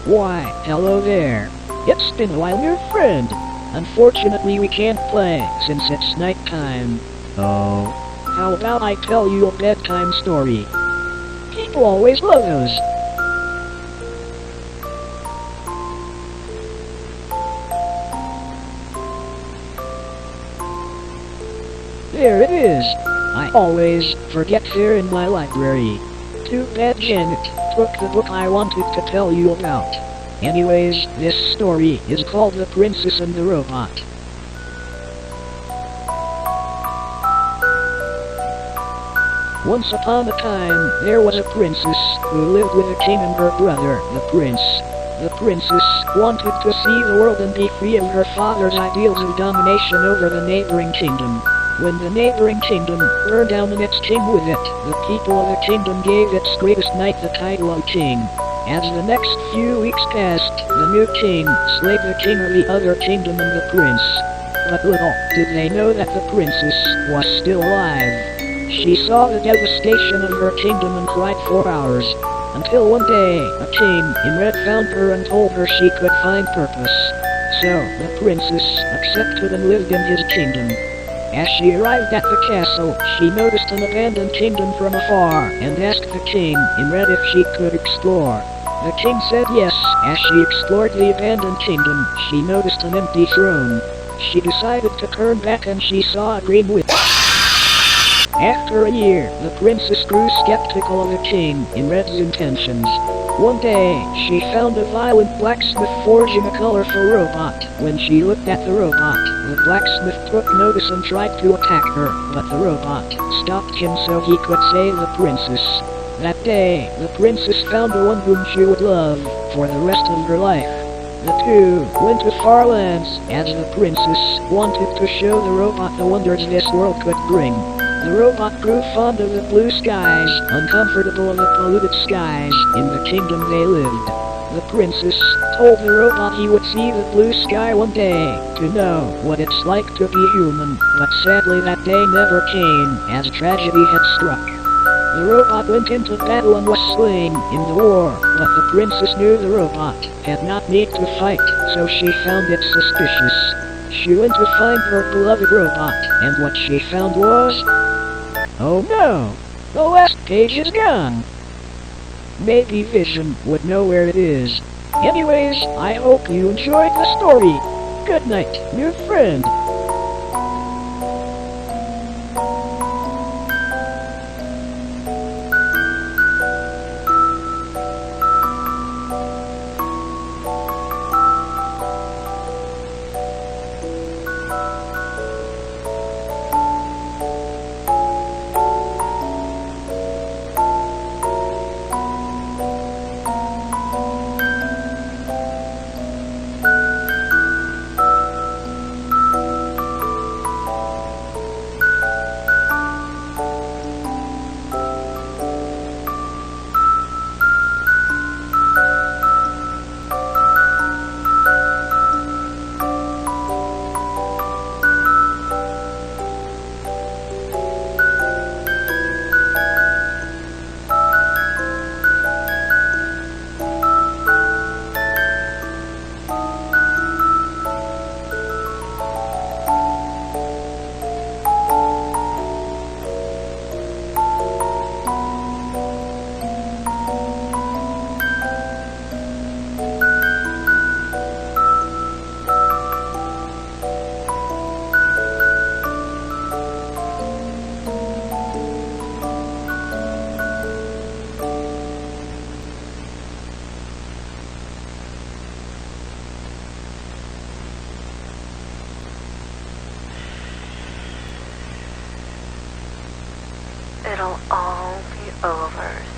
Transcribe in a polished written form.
Why, hello there. It's been a while, your friend. Unfortunately, we can't play since it's nighttime. Oh. How about I tell you a bedtime story? People always love those. There it is. I always forget here in my library. Too bad Janet took the book I wanted to tell you about. Anyways, this story is called The Princess and the Robot. Once upon a time, there was a princess who lived with a king and her brother, the prince. The princess wanted to see the world and be free of her father's ideals of domination over the neighboring kingdom. When the neighboring kingdom burned down and its king with it, the people of the kingdom gave its greatest knight the title of king. As the next few weeks passed, the new king slayed the king of the other kingdom and the prince. But little did they know that the princess was still alive. She saw the devastation of her kingdom and cried for hours, until one day a king in red found her and told her she could find purpose. So the princess accepted and lived in his kingdom. As she arrived at the castle, she noticed an abandoned kingdom from afar and asked the king in red if she could explore. The king said yes. As she explored the abandoned kingdom, she noticed an empty throne. She decided to turn back and she saw a green witch. After a year, the princess grew skeptical of the king in red's intentions. One day, she found a violent blacksmith forging a colorful robot. When she looked at the robot, the blacksmith took notice and tried to attack her, but the robot stopped him so he could save the princess. That day, the princess found the one whom she would love for the rest of her life. The two went to far lands, as the princess wanted to show the robot the wonders this world could bring. The robot grew fond of the blue skies, uncomfortable of the polluted skies in the kingdom they lived. The princess told the robot he would see the blue sky one day to know what it's like to be human, but sadly that day never came, as tragedy had struck. The robot went into battle and was slain in the war, but the princess knew the robot had not need to fight, so she found it suspicious. She went to find her beloved robot, and what she found was... oh no! The last page is gone! Maybe Vision would know where it is. Anyways, I hope you enjoyed the story. Good night, your friend. It'll all be over